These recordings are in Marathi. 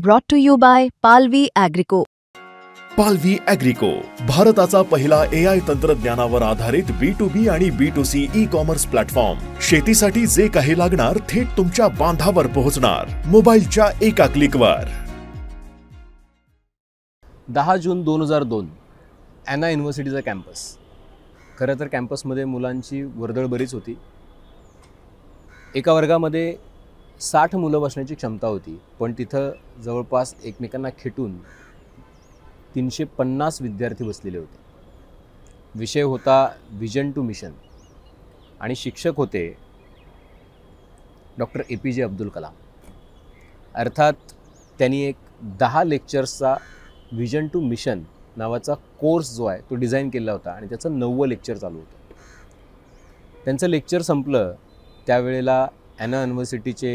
Brought to you by Palvi Agrico. पालवी ॲग्रिको, भारताचा पहिला AI तंत्रज्ञानावर आधारित B2B आणि B2C ई-कॉमर्स प्लॅटफॉर्म. शेतीसाठी जे काही लागणार थेट तुमच्या बांधावर पोहोचणार, मोबाईलच्या एका क्लिकवर. 10 जून 2002 ॲना युनिव्हर्सिटीचा कॅम्पस. खरं तर कॅम्पसमध्ये मुलांची वर्दळ बरीच होती. एका वर्गामध्ये 60 मुलं बसण्याची क्षमता होती, पण तिथं जवळपास एकमेकांना खेटून 350 विद्यार्थी बसलेले होते. विषय होता विजन टू मिशन आणि शिक्षक होते डॉक्टर APJ अब्दुल कलाम. अर्थात त्यांनी एक 10 लेक्चर्सचा विजन टू मिशन नावाचा कोर्स जो आहे तो डिझाईन केला होता आणि त्याचं 9वं लेक्चर चालू होतं. त्यांचं लेक्चर संपलं त्यावेळेला ॲना युनिव्हर्सिटीचे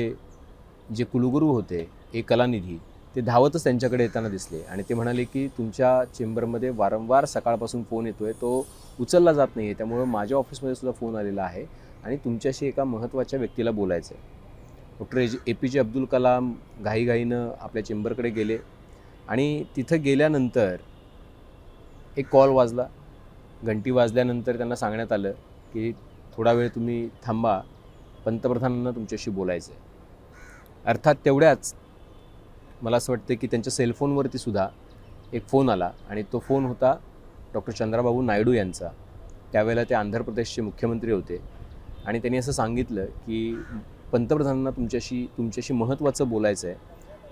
जे कुलगुरू होते कलानिधी, ते धावतच त्यांच्याकडे येताना दिसले आणि ते म्हणाले की तुमच्या चेंबरमध्ये वारंवार सकाळपासून फोन येतो आहे, तो उचलला जात नाही आहे, त्यामुळं माझ्या ऑफिसमध्ये सुद्धा फोन आलेला आहे आणि तुमच्याशी एका महत्त्वाच्या व्यक्तीला बोलायचं आहे. डॉक्टर APJ अब्दुल कलाम घाईघाईनं आपल्या चेंबरकडे गेले आणि तिथं गेल्यानंतर एक कॉल वाजला. घंटी वाजल्यानंतर त्यांना सांगण्यात आलं की थोडा वेळ तुम्ही थांबा, पंतप्रधानांना तुमच्याशी बोलायचं आहे. अर्थात तेवढ्याच मला असं वाटतं की त्यांच्या सेलफोनवरती सुद्धा एक फोन आला आणि तो फोन होता डॉक्टर चंद्राबाबू नायडू यांचा. त्यावेळेला ते आंध्र प्रदेशचे मुख्यमंत्री होते आणि त्यांनी असं सांगितलं की पंतप्रधानांना तुमच्याशी महत्त्वाचं बोलायचं आहे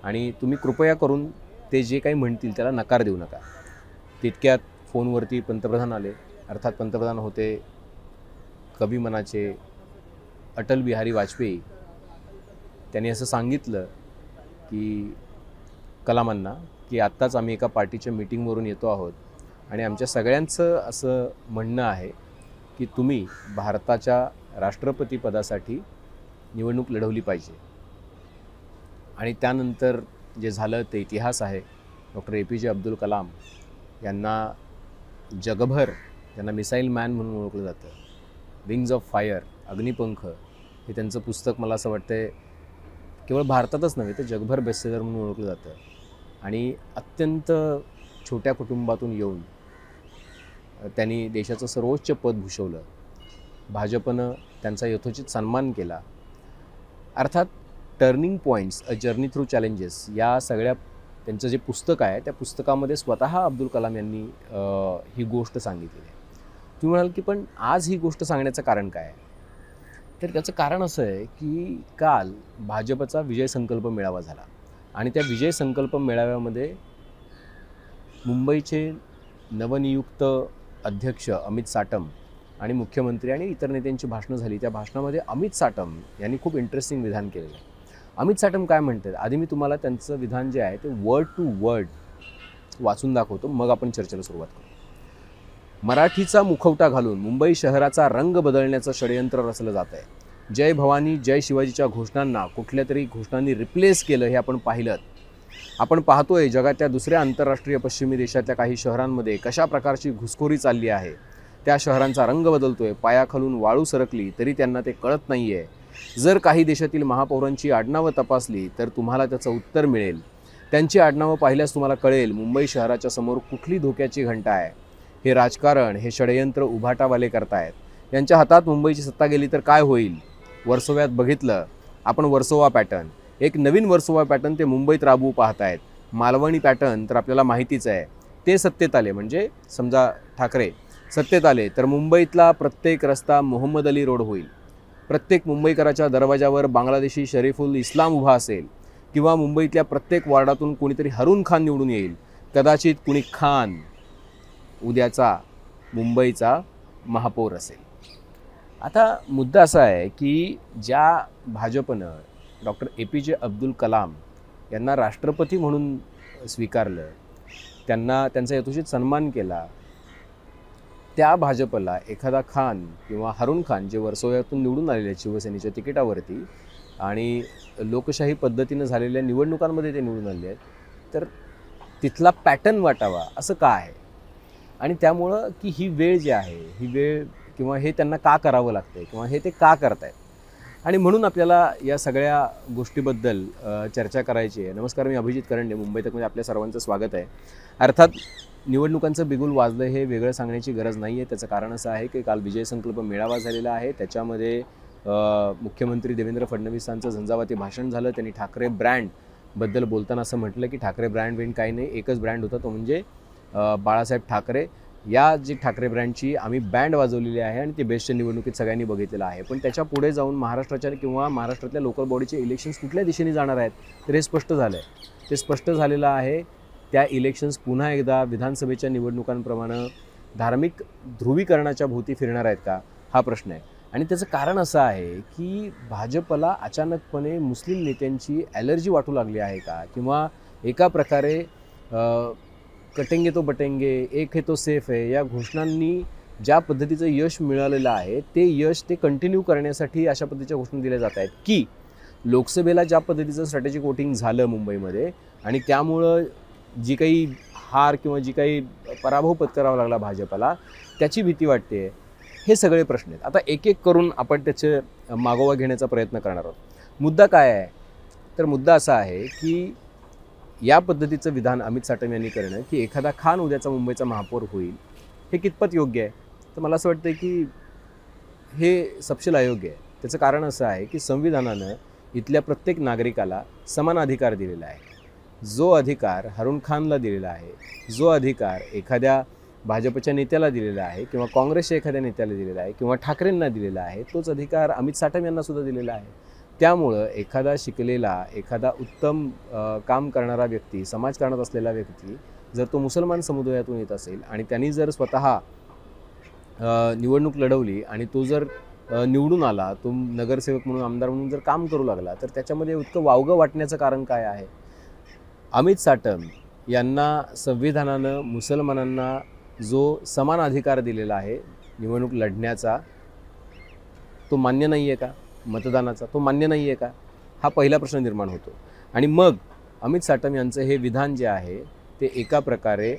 आणि तुम्ही कृपया करून ते जे काही म्हणतील त्याला नकार देऊ नका. तितक्यात फोनवरती पंतप्रधान आले. अर्थात पंतप्रधान होते कवी मनाचे अटल बिहारी वाजपेयी. त्यांनी असं सांगितलं की कलामांना की आत्ताच आम्ही एका पार्टीच्या मीटिंगवरून येतो आहोत आणि आमच्या सगळ्यांचं असं म्हणणं आहे की तुम्ही भारताच्या राष्ट्रपतीपदासाठी निवडणूक लढवली पाहिजे. आणि त्यानंतर जे झालं ते इतिहास आहे. डॉक्टर APJ अब्दुल कलाम यांना जगभर त्यांना मिसाईल मॅन म्हणून ओळखलं जातं. विंग्ज ऑफ फायर, अग्निपंख हे त्यांचं पुस्तक मला असं वाटतं केवळ भारतातच नव्हे तर जगभर बेस्टसेलर म्हणून ओळखलं जातं. आणि अत्यंत छोट्या कुटुंबातून येऊन त्यांनी देशाचं सर्वोच्च पद भूषवलं. भाजपनं त्यांचा यथोचित सन्मान केला. अर्थात turning points, a journey through challenges या सगळ्या त्यांचं जे पुस्तक आहे त्या पुस्तकामध्ये स्वतः अब्दुल कलाम यांनी ही गोष्ट सांगितलेली आहे. तुम्ही म्हणाल की पण आज ही गोष्ट सांगण्याचं कारण काय आहे? तर त्याचं कारण असं आहे की काल भाजपचा विजय संकल्प मेळावा झाला आणि त्या विजय संकल्प मेळाव्यामध्ये मुंबईचे नवनियुक्त अध्यक्ष अमित साटम आणि मुख्यमंत्री आणि इतर नेत्यांची भाषणं झाली. त्या भाषणामध्ये अमित साटम यांनी खूप इंटरेस्टिंग विधान केलेलं आहे. अमित साटम काय म्हणतात, आधी मी तुम्हाला त्यांचं विधान जे आहे ते वर्ड टू वर्ड वाचून दाखवतो, मग आपण चर्चेला सुरुवात करू. मराठीचा मुखवटा घालून मुंबई शहराचा रंग बदलण्याचं षडयंत्र रचलं जात आहे. जय भवानी जय शिवाजीच्या घोषणांना कुठल्या तरी घोषणांनी रिप्लेस केलं हे आपण पाहिलं. आपण पाहतोय जगातल्या दुसऱ्या आंतरराष्ट्रीय पश्चिमी देशातल्या काही शहरांमध्ये कशा प्रकारची घुसखोरी चालली आहे. त्या शहरांचा रंग बदलतोय. पायाखालून वाळू सरकली तरी त्यांना ते कळत नाही आहे. जर काही देशातील महापौरांची आडनावं तपासली तर तुम्हाला त्याचं उत्तर मिळेल. त्यांची आडनावं पाहिल्यास तुम्हाला कळेल मुंबई शहराच्या समोर कुठली धोक्याची घंटा आहे. हे राजकारण, हे षडयंत्र उभाटावाले करतायत. यांच्या हातात मुंबईची सत्ता गेली तर काय होईल? वर्सोव्यात बघितलं आपण वर्सोवा पॅटर्न, एक नवीन वर्सोवा पॅटर्न ते मुंबईत राबवू पाहतायत. मालवणी पॅटर्न तर आपल्याला माहितीच आहे. ते सत्तेत आले म्हणजे समजा ठाकरे सत्तेत आले तर मुंबईतला प्रत्येक रस्ता मोहम्मद अली रोड होईल. प्रत्येक मुंबईकराच्या दरवाजावर बांगलादेशी शरीफुल इस्लाम उभा असेल किंवा मुंबईतल्या प्रत्येक वॉर्डातून कोणीतरी हरून खान निवडून येईल. कदाचित कुणी खान उद्याचा मुंबईचा महापौर असेल. आता मुद्दा असा आहे की ज्या भाजपनं डॉक्टर APJ अब्दुल कलाम यांना राष्ट्रपती म्हणून स्वीकारलं, त्यांचा यथोचित सन्मान केला, त्या भाजपला एखादा खान किंवा हरून खान जे वर्सोव्यातून निवडून आलेले आहेत शिवसेनेच्या तिकिटावरती आणि लोकशाही पद्धतीनं झालेल्या निवडणुकांमध्ये ते निवडून आले आहेत, तर तिथला पॅटर्न वाटावा असं का आहे? आणि त्यामुळं की ही वेळ जी आहे, ही वेळ किंवा हे त्यांना का करावं लागतं किंवा हे ते का करतायत, आणि म्हणून आपल्याला या सगळ्या गोष्टीबद्दल चर्चा करायची आहे. नमस्कार, मी अभिजित करंडे, मुंबई तकमध्ये आपल्या सर्वांचं स्वागत आहे. अर्थात निवडणुकांचं बिगुल वाजलं हे वेगळं सांगण्याची गरज नाही आहे. त्याचं कारण असं आहे की काल विजय संकल्प मेळावा झालेला आहे. त्याच्यामध्ये मुख्यमंत्री देवेंद्र फडणवीसांचं झंझावाती भाषण झालं. त्यांनी ठाकरे ब्रँडबद्दल बोलताना असं म्हटलं की ठाकरे ब्रँड बिंड काही नाही, एकच ब्रँड होता, तो म्हणजे बाळासाहेब ठाकरे. या जी ठाकरे ब्रँडची आम्ही बँड वाजवलेली आहे आणि ते बेस्टच्या निवडणुकीत सगळ्यांनी बघितलेलं आहे. पण त्याच्या पुढे जाऊन महाराष्ट्राच्या किंवा महाराष्ट्रातल्या लोकल बॉडीचे इलेक्शन्स कुठल्या दिशेने जाणार आहेत तर हे स्पष्ट झालं आहे. ते स्पष्ट झालेलं आहे. त्या इलेक्शन्स पुन्हा एकदा विधानसभेच्या निवडणुकांप्रमाणे धार्मिक ध्रुवीकरणाच्या भोवती फिरणार आहेत का, हा प्रश्न आहे. आणि त्याचं कारण असं आहे की भाजपला अचानकपणे मुस्लिम नेत्यांची ॲलर्जी वाटू लागली आहे का, किंवा एका प्रकारे कटेंगे तो बटेंगे, एक है तो सेफ है या घोषणांनी ज्या पद्धतीचं यश मिळालेलं आहे ते यश ते कंटिन्यू करण्यासाठी अशा पद्धतीच्या घोषणा दिल्या जात आहेत की लोकसभेला ज्या पद्धतीचं स्ट्रॅटेजिक वोटिंग झालं मुंबईमध्ये आणि त्यामुळं जी काही हार किंवा जी काही पराभव पत्करावा लागला भाजपला, त्याची भीती वाटते. हे सगळे प्रश्न आहेत. आता एक एक करून आपण त्याचे मागोवा घेण्याचा प्रयत्न करणार आहोत. मुद्दा काय आहे तर मुद्दा असा आहे की या पद्धतीचं विधान अमित साटम यांनी करणं की एखादा खान उद्याचा मुंबईचा महापौर होईल, हे कितपत योग्य आहे. तर मला असं वाटतं की हे सपशेल अयोग्य आहे. त्याचं कारण असं आहे की संविधानानं इथल्या प्रत्येक नागरिकाला समान अधिकार दिलेला आहे. जो अधिकार हारून खानला दिलेला आहे, जो अधिकार एखाद्या भाजपच्या नेत्याला दिलेला आहे किंवा काँग्रेसच्या एखाद्या नेत्याला दिलेला आहे किंवा ठाकरेंना दिलेला आहे, तोच अधिकार अमित साटम यांना सुद्धा दिलेला आहे. त्यामुळं एखादा शिकलेला, एखादा उत्तम काम करणारा व्यक्ती, समाजकारणात असलेला व्यक्ती जर तो मुसलमान समुदायातून येत असेल आणि त्यांनी जर स्वतः निवडणूक लढवली आणि तो जर निवडून आला, तो नगरसेवक म्हणून, आमदार म्हणून जर काम करू लागला, तर त्याच्यामध्ये इतकं वावगं वाटण्याचं कारण काय आहे. अमित साटम यांना संविधानानं मुसलमानांना जो समान अधिकार दिलेला आहे निवडणूक लढण्याचा, तो मान्य नाही आहे का, मतदानाचा तो मान्य नाही आहे का, हा पहिला प्रश्न निर्माण होतो. आणि मग अमित साटम यांचं हे विधान जे आहे ते एका प्रकारे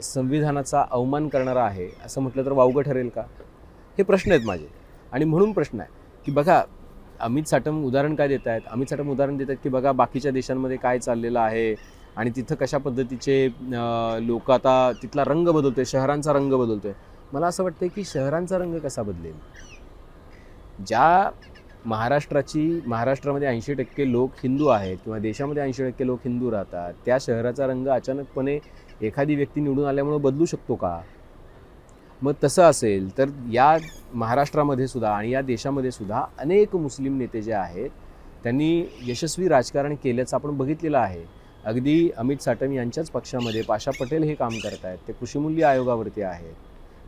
संविधानाचा अवमान करणारं आहे असं म्हटलं तर वावगं ठरेल का, हे प्रश्न आहेत माझे. आणि म्हणून प्रश्न आहे की बघा, अमित साटम उदाहरण काय देत आहेत. अमित साटम उदाहरण देत आहेत की बघा बाकीच्या देशांमध्ये काय चाललेलं आहे आणि तिथं कशा पद्धतीचे लोक आता तिथला रंग बदलतोय, शहरांचा रंग बदलतोय. मला असं वाटतं की शहरांचा रंग कसा बदलेल. ज्या महाराष्ट्रामध्ये 80% लोक हिंदू आहेत किंवा देशामध्ये 80% लोक हिंदू राहतात, त्या शहराचा रंग अचानकपणे एखादी व्यक्ती निवडून आल्यामुळे बदलू शकतो का. मग तसं असेल तर या महाराष्ट्रामध्ये सुद्धा आणि या देशामध्ये सुद्धा अनेक मुस्लिम नेते जे आहेत त्यांनी यशस्वी राजकारण केल्याचं आपण बघितलेलं आहे. अगदी अमित साटम यांच्याच पक्षामध्ये पाशा पटेल हे काम करत आहेत, ते कृषीमूल्य आयोगावरती आहेत.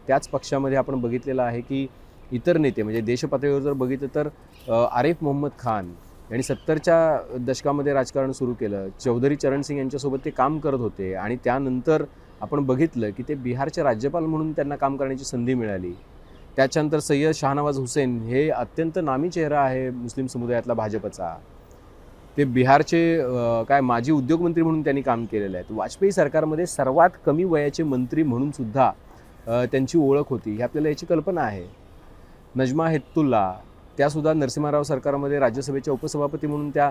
त्याच पक्षामध्ये आपण बघितलेलं आहे की इतर नेते म्हणजे देशपातळीवर जर बघितलं तर आरिफ मोहम्मद खान यांनी 70च्या दशकामध्ये राजकारण सुरू केलं. चौधरी चरण सिंग यांच्यासोबत ते काम करत होते आणि त्यानंतर आपण बघितलं की ते बिहारचे राज्यपाल म्हणून त्यांना काम करण्याची संधी मिळाली. त्याच्यानंतर सय्यद शाहनवाज हुसेन हे अत्यंत नामी चेहरा आहे मुस्लिम समुदायातला भाजपचा. ते बिहारचे माजी उद्योगमंत्री म्हणून त्यांनी काम केलेलं आहे. वाजपेयी सरकारमध्ये सर्वात कमी वयाचे मंत्री म्हणून सुद्धा त्यांची ओळख होती, ही आपल्याला याची कल्पना आहे. नजमा हेपतुल्ला त्यासुद्धा नरसिंहराव सरकारमध्ये राज्यसभेच्या उपसभापती म्हणून त्या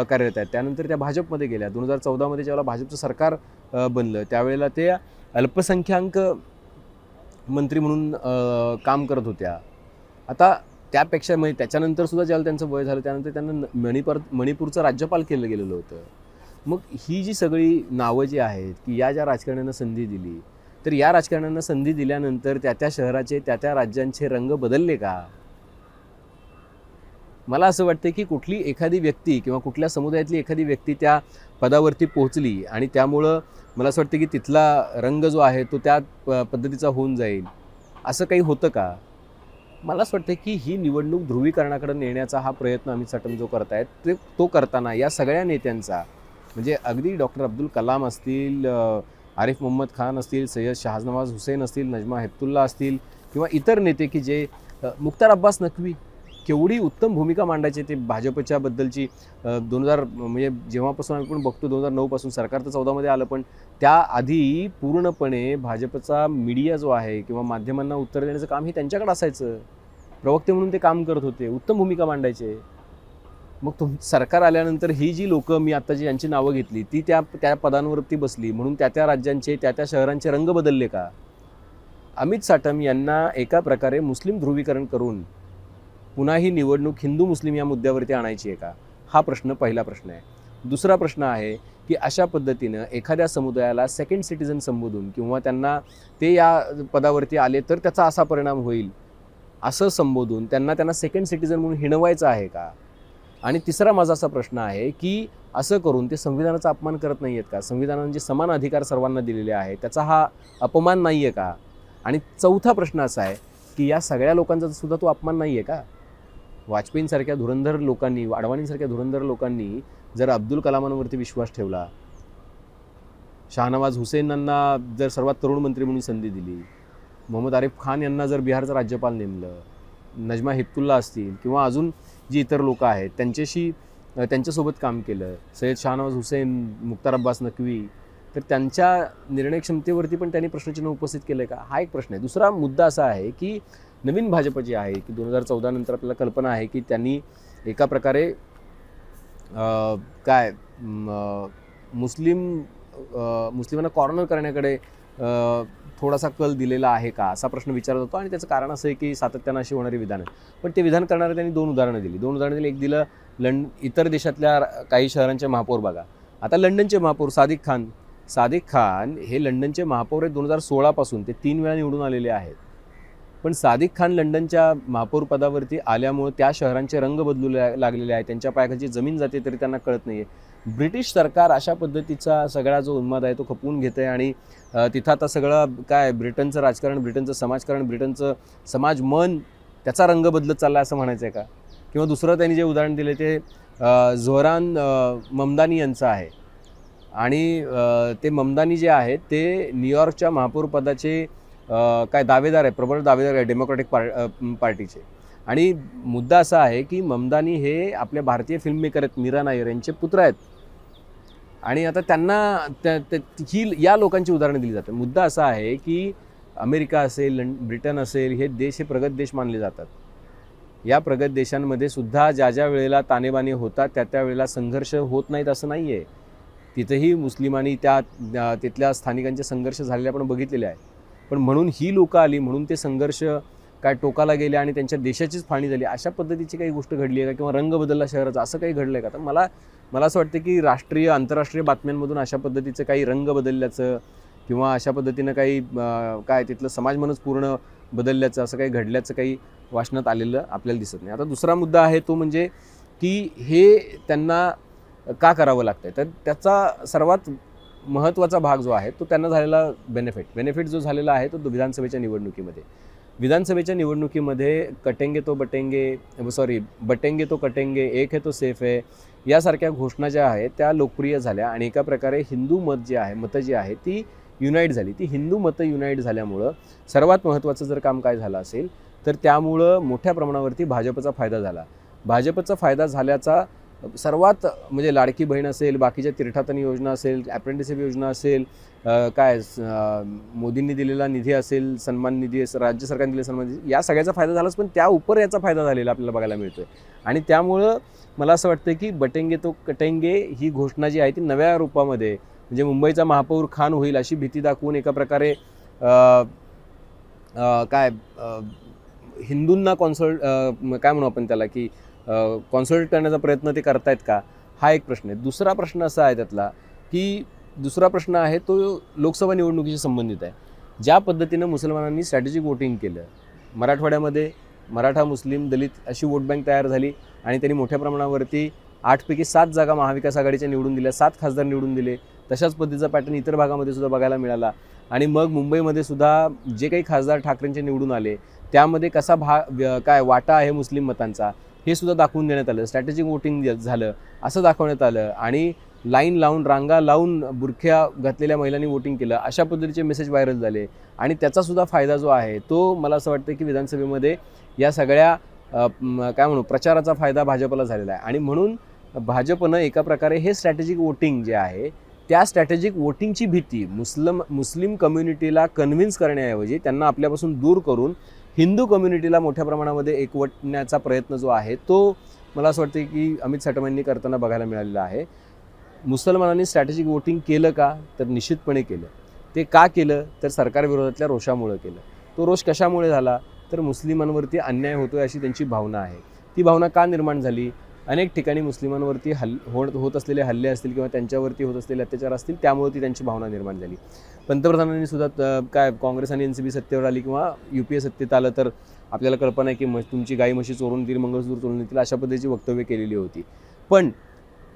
कार्यरत आहेत. त्यानंतर त्या भाजपमध्ये गेल्या. 2014मध्ये ज्यावेळेला भाजपचं सरकार बनलं त्यावेळेला ते अल्पसंख्याक मंत्री म्हणून काम करत होत्या. आता त्यापेक्षा म्हणजे त्याच्यानंतर सुद्धा ज्यावेळेला त्यांचं वय झालं त्यानंतर त्यांना मणिपूरचं राज्यपाल केलं गेलेलं होतं. मग ही जी सगळी नावं जी आहेत की ज्या राजकारण्यांना संधी दिली, तर या राजकारण्यांना संधी दिल्यानंतर त्या शहराचे त्या राज्यांचे रंग बदलले का. मला असं वाटतं की कुठली एखादी व्यक्ती किंवा कुठल्या समुदायातली एखादी व्यक्ती त्या पदावरती पोहोचली आणि त्यामुळं मला असं वाटतं की तिथला रंग जो आहे तो त्या पद्धतीचा होऊन जाईल, असं काही होतं का. मला असं वाटतं की ही निवडणूक ध्रुवीकरणाकडे नेण्याचा हा प्रयत्न अमित साटम जो करतायत तो करताना या सगळ्या नेत्यांचा म्हणजे अगदी डॉक्टर अब्दुल कलाम असतील, आरिफ मोहम्मद खान असतील, सय्यद शाहनवाज हुसेन असतील, नजमा हेपतुल्ला असतील किंवा इतर नेते की जे मुख्तार अब्बास नक्वी केवढी उत्तम भूमिका मांडायची ते भाजपच्या बद्दलची 2000 म्हणजे जेव्हापासून आम्ही पण बघतो 2009 पासून सरकार तर 14मध्ये आलं, पण त्याआधी पूर्णपणे भाजपचा मीडिया जो आहे किंवा माध्यमांना उत्तर देण्याचं काम हे त्यांच्याकडे असायचं. प्रवक्ते म्हणून ते काम करत होते, उत्तम भूमिका मांडायचे. मग सरकार आल्यानंतर ही जी लोकं मी आत्ता जी यांची नावं घेतली ती त्या पदांवरती बसली म्हणून त्या राज्यांचे त्या शहरांचे रंग बदलले का? अमित साटम यांना एका प्रकारे मुस्लिम ध्रुवीकरण करून पुन्हा ही निवडणूक हिंदू मुस्लिम या मुद्द्यावरती आणायची आहे का? हा प्रश्न पहिला प्रश्न आहे. दुसरा प्रश्न आहे की अशा पद्धतीनं एखाद्या समुदायाला सेकंड सिटीजन संबोधून किंवा त्यांना ते या पदावरती आले तर त्याचा असा परिणाम होईल असं संबोधून त्यांना सेकंड सिटीजन म्हणून हिणवायचं आहे का? आणि तिसरा माझा असा प्रश्न आहे की असं करून ते संविधानाचा अपमान करत नाही आहेत का? संविधानाने जे समान अधिकार सर्वांना दिलेले आहेत त्याचा हा अपमान नाही आहे का? आणि चौथा प्रश्न असा आहे की या सगळ्या लोकांचा सुद्धा तो अपमान नाही आहे का? वाजपेयींसारख्या धुरंधर लोकांनी, अडवाणींसारख्या धुरंधर लोकांनी जर अब्दुल कलामांवरती विश्वास ठेवला, शाहनवाज हुसेनांना जर सर्वात तरुण मंत्री म्हणून संधी दिली, मोहम्मद आरिफ खान यांना जर बिहारचा राज्यपाल नेमलं, नजमा हेपतुल्ला असतील किंवा अजून जी इतर लोक आहेत त्यांच्यासोबत काम केलं, सय्यद शाहनवाज हुसेन, मुख्तार अब्बास नक्वी, तर त्यांच्या निर्णय क्षमतेवरती पण त्यांनी प्रश्नचिन्ह उपस्थित केलं का? हा एक प्रश्न आहे. दुसरा मुद्दा असा आहे की नवीन भाजप जी आहे की 2014 नंतर आपल्याला कल्पना आहे की त्यांनी एका प्रकारे मुस्लिमांना कॉर्नर करण्याकडे थोडासा कल दिलेला आहे का असा प्रश्न विचारत होतो. आणि त्याचं कारण असं आहे की सातत्यानं अशी होणारी विधानं, पण ते विधान करणारे त्यांनी दोन उदाहरणं दिली. एक दिलं इतर देशातल्या काही शहरांचे महापौर बघा. आता लंडनचे महापौर सादिक खान हे लंडनचे महापौर आहेत 2016 पासून, ते 3 वेळा निवडून आलेले आहेत. पण सादिक खान लंडनच्या महापौर पदावरती आल्यामुळे त्या शहरांचे रंग बदलू लागलेले आहेत, त्यांच्या पायाखालची जमीन जाते तरी त्यांना कळत नाही आहे. ब्रिटिश सरकार अशा पद्धतीचा सगळा जो उन्माद आहे तो खपवून घेतं आहे आणि तिथं आता सगळं ब्रिटनचं राजकारण, ब्रिटनचं समाजकारण, ब्रिटनचं समाजमन त्याचा रंग बदलत चालला असं म्हणायचं आहे का? किंवा दुसरं त्यांनी जे उदाहरण दिले ते झोहरान ममदानी यांचं आहे. आणि ते ममदानी जे आहेत ते न्यूयॉर्कच्या महापौर पदाचे दावेदार आहे, प्रबळ दावेदार आहे डेमोक्रॅटिक पार्टीचे. आणि मुद्दा असा आहे की ममदानी हे आपल्या भारतीय फिल्ममेकर आहेत, मीरा नायर यांचे पुत्र आहेत. आणि आता त्यांना या लोकांची उदाहरणं दिली जातात. मुद्दा असा आहे की अमेरिका असेल, ब्रिटन असेल, हे देश हे प्रगत देश मानले जातात. या प्रगत देशांमध्ये सुद्धा ज्या वेळेला तानेबाने होतात त्या वेळेला संघर्ष होत नाहीत असं नाही आहे. तिथंही मुस्लिमांनी तिथल्या स्थानिकांचे संघर्ष झालेले आपण बघितलेले आहे. पण म्हणून ही लोकं आली म्हणून ते संघर्ष टोकाला गेले आणि त्यांच्या देशाचीच फाळणी झाली अशा पद्धतीची काही गोष्ट घडली आहे का? किंवा रंग बदलला शहराचा असं काही घडलं आहे का? तर मला असं वाटतं की राष्ट्रीय आंतरराष्ट्रीय बातम्यांमधून अशा पद्धतीचं काही रंग बदलल्याचं किंवा अशा पद्धतीनं काही तिथलं समाजमनच पूर्ण बदलल्याचं असं काही घडल्याचं काही वाचनात आलेलं आपल्याला दिसत नाही. आता दुसरा मुद्दा आहे तो म्हणजे की हे त्यांना का करावं लागतंय, तर त्याचा सर्वात महत्त्वाचा भाग जो आहे तो त्यांना झालेला बेनिफिट जो झालेला आहे तो विधानसभेच्या निवडणुकीमध्ये बटेंगे तो कटेंगे, एक है तो सेफ है यासारख्या घोषणा ज्या आहेत त्या लोकप्रिय झाल्या आणि एका प्रकारे हिंदू मतं जी आहे ती युनाईट झाली. ती हिंदू मतं युनाईट झाल्यामुळं सर्वात महत्त्वाचं जर काम काय झालं असेल तर त्यामुळं मोठ्या प्रमाणावरती भाजपचा फायदा झाला. भाजपचा फायदा झाल्याचा सर्वात म्हणजे लाडकी बहीण असेल, बाकीच्या तीर्थाटन योजना असेल, अप्रेंटिसशिप योजना असेल, मोदींनी दिलेला निधी असेल, सन्मान निधी, राज्य सरकारने दिलेला सन्मान निधी, या सगळ्याचा फायदा झालाच. पण त्या उपर याचा फायदा झालेला आपल्याला बघायला मिळतोय. आणि त्यामुळं मला असं वाटतं की बटेंगे तो कटेंगे ही घोषणा जी आहे ती नव्या रूपामध्ये म्हणजे मुंबईचा महापौर खान होईल अशी भीती दाखवून एका प्रकारे हिंदूंना काय म्हणू आपण त्याला की कॉन्सल्ट करण्याचा प्रयत्न ते करतायत का, हा एक प्रश्न आहे. दुसरा प्रश्न असा आहे त्यातला की दुसरा प्रश्न आहे तो लोकसभा निवडणुकीशी संबंधित आहे. ज्या पद्धतीनं मुसलमानांनी स्ट्रॅटेजिक वोटिंग केलं, मराठवाड्यामध्ये मराठा, मुस्लिम, दलित अशी वोट बँक तयार झाली आणि त्यांनी मोठ्या प्रमाणावरती 8 पैकी 7 जागा महाविकास आघाडीच्या निवडून दिल्या, 7 खासदार निवडून दिले. तशाच पद्धतीचा पॅटर्न इतर भागामध्ये सुद्धा बघायला मिळाला. आणि मग मुंबईमध्ये सुद्धा जे काही खासदार ठाकरेंचे निवडून आले त्यामध्ये कसा वाटा आहे मुस्लिम मतांचा हे सुद्धा दाखवून देण्यात आलं. स्ट्रॅटेजिक वोटिंग झालं असं दाखवण्यात आलं आणि लाईन लावून, रांगा लावून बुरख्या घातलेल्या महिलांनी वोटिंग केलं अशा पद्धतीचे मेसेज व्हायरल झाले. आणि त्याचासुद्धा फायदा जो आहे तो मला असं वाटतं की विधानसभेमध्ये या सगळ्या प्रचाराचा फायदा भाजपला झालेला आहे. आणि म्हणून भाजपनं एका प्रकारे हे स्ट्रॅटेजिक वोटिंग जे आहे त्या स्ट्रॅटेजिक वोटिंगची भीती मुस्लिम कम्युनिटीला कन्व्हिन्स करण्याऐवजी त्यांना आपल्यापासून दूर करून हिंदू कम्युनिटीला मोठ्या प्रमाणामध्ये एकवटण्याचा प्रयत्न जो आहे तो मला असं वाटतं की अमित साटम करताना बघायला मिळालेला आहे. मुसलमानांनी स्ट्रॅटेजिक वोटिंग केलं का, तर निश्चितपणे केलं. ते का केलं, तर सरकारविरोधातल्या रोषामुळे केलं. तो रोष कशामुळे झाला, तर मुस्लिमांवरती अन्याय होतोय अशी त्यांची भावना आहे. ती भावना का निर्माण झाली, अनेक ठिकाणी मुस्लिमांवरती होत असलेले हल्ले असतील किंवा त्यांच्यावरती होत असलेले अत्याचार असतील, त्यामुळे ती त्यांची भावना निर्माण झाली. पंतप्रधानांनी सुद्धा काय काँग्रेस आणि NCP सत्तेवर आली किंवा UPA सत्तेत आलं तर आपल्याला कल्पना आहे की तुमची गाई म्हशी चोरून येतील, मंगळसूत्र चोरून येतील, अशा पद्धतीची वक्तव्य केलेली होती. पण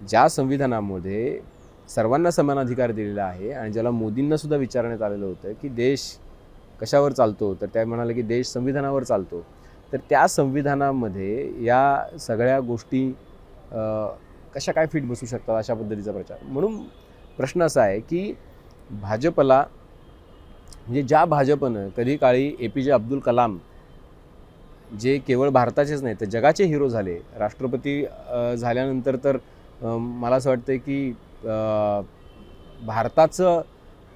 ज्या संविधानामध्ये सर्वांना समान अधिकार दिलेला आहे आणि ज्याला मोदींना सुद्धा विचारण्यात आलेलं होतं की देश कशावर चालतो, तर त्या म्हणाले की देश संविधानावर चालतो. तर त्या संविधानामध्ये या सगळ्या गोष्टी कशा काय फिट बसू शकतात अशा पद्धतीचा प्रचार. म्हणून प्रश्न असा आहे की भाजपला, म्हणजे ज्या भाजपनं कधी काळी APJ अब्दुल कलाम जे केवळ भारताचेच नाही तर जगाचे हिरो झाले, राष्ट्रपती झाल्यानंतर तर मला असं वाटतं की भारताचं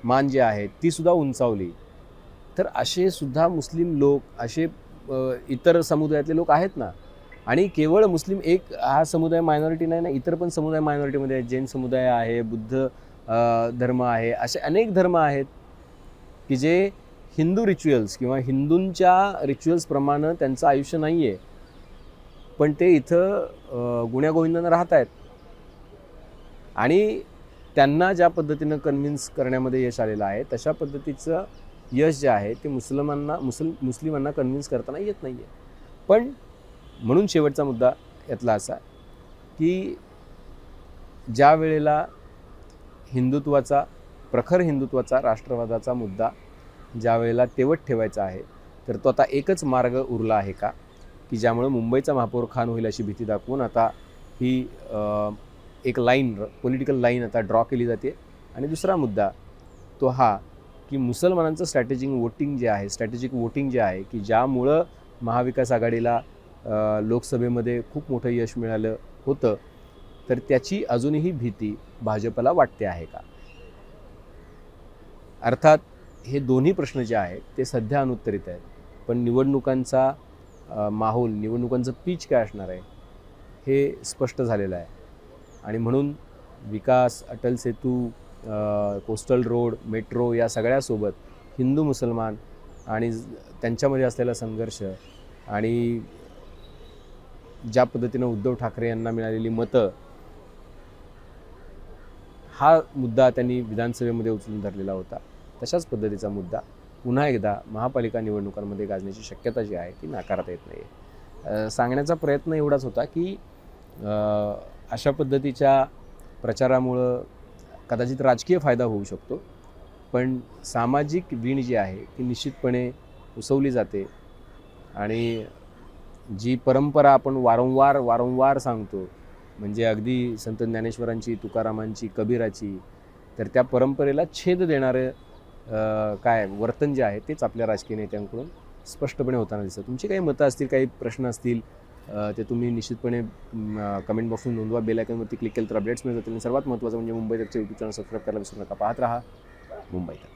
मान जे आहे ती सुद्धा उंचावली. तर असे सुद्धा मुस्लिम लोक, असे इतर समुदायातले लोक आहेत ना. आणि केवळ मुस्लिम एक हा समुदाय मायनॉरिटी नाही ना, इतर पण समुदाय मायनॉरिटीमध्ये आहेत. जैन समुदाय आहे, बुद्ध धर्म आहे, असे अनेक धर्म आहेत की जे हिंदू रिच्युअल्स किंवा हिंदूंच्या रिच्युअल्सप्रमाणे त्यांचं आयुष्य नाही आहे, पण ते इथं गुण्यागोविंदानं राहत आहेत. आणि त्यांना ज्या पद्धतीनं कन्व्हिन्स करण्यामध्ये यश आलेलं आहे तशा पद्धतीचं यश जे आहे ते मुस्लिमांना कन्व्हिन्स करताना येत नाही आहे. पण म्हणून शेवटचा मुद्दा यातला असा की ज्या वेळेला प्रखर हिंदुत्वाचा, राष्ट्रवादाचा मुद्दा ज्या वेळेला तेवत ठेवायचा आहे, तर तो आता एकच मार्ग उरला आहे का, की ज्यामुळे मुंबईचा महापौर खान होईल अशी भीती दाखवून आता ही एक पॉलिटिकल लाईन आता ड्रॉ केली जाते. आणि दुसरा मुद्दा तो हा की मुसलमानांचं स्ट्रॅटेजिक वोटिंग जे आहे की ज्यामुळं महाविकास आघाडीला लोकसभेमध्ये खूप मोठं यश मिळालं होतं, तर त्याची अजूनही भीती भाजपला वाटते आहे का. अर्थात हे दोन्ही प्रश्न जे आहेत ते सध्या अनुत्तरित आहेत, पण निवडणुकांचा माहोल, निवडणुकांचं पीच काय असणार आहे हे स्पष्ट झालेलं आहे. आणि म्हणून विकास, Atal Setu, coastal road, metro या सगळ्यासोबत हिंदू मुसलमान आणि त्यांच्यामध्ये असलेला संघर्ष आणि ज्या पद्धतीनं उद्धव ठाकरे यांना मिळालेली मतं, हा मुद्दा त्यांनी विधानसभेमध्ये उचलून धरलेला होता. तशाच पद्धतीचा मुद्दा पुन्हा एकदा महापालिका निवडणुकांमध्ये गाजण्याची शक्यता जी आहे ती नाकारता येत नाही. सांगण्याचा प्रयत्न एवढाच होता की अशा पद्धतीच्या प्रचारामुळं कदाचित राजकीय फायदा होऊ शकतो, पण सामाजिक वीण जी आहे ती निश्चितपणे उसवली जाते. आणि जी परंपरा आपण वारंवार सांगतो, म्हणजे अगदी संत ज्ञानेश्वरांची, तुकारामांची, कबीराची, तर त्या परंपरेला छेद देणारं वर्तन जे आहे तेच आपल्या राजकीय नेत्यांकडून स्पष्टपणे होताना दिसतं. तुमची काही मतं असतील, काही प्रश्न असतील, ते तुम्ही निश्चितपणे कमेंट बॉक्समध्ये नोंदवा. बेल आयकॉनवरती क्लिक केलं तर अपडेट्स मिळत जातील. सर्वात महत्त्वाचं म्हणजे मुंबई तकचं YouTube चॅनल सबस्क्राईब करायला विसरू नका. पाहत राहा मुंबई तक.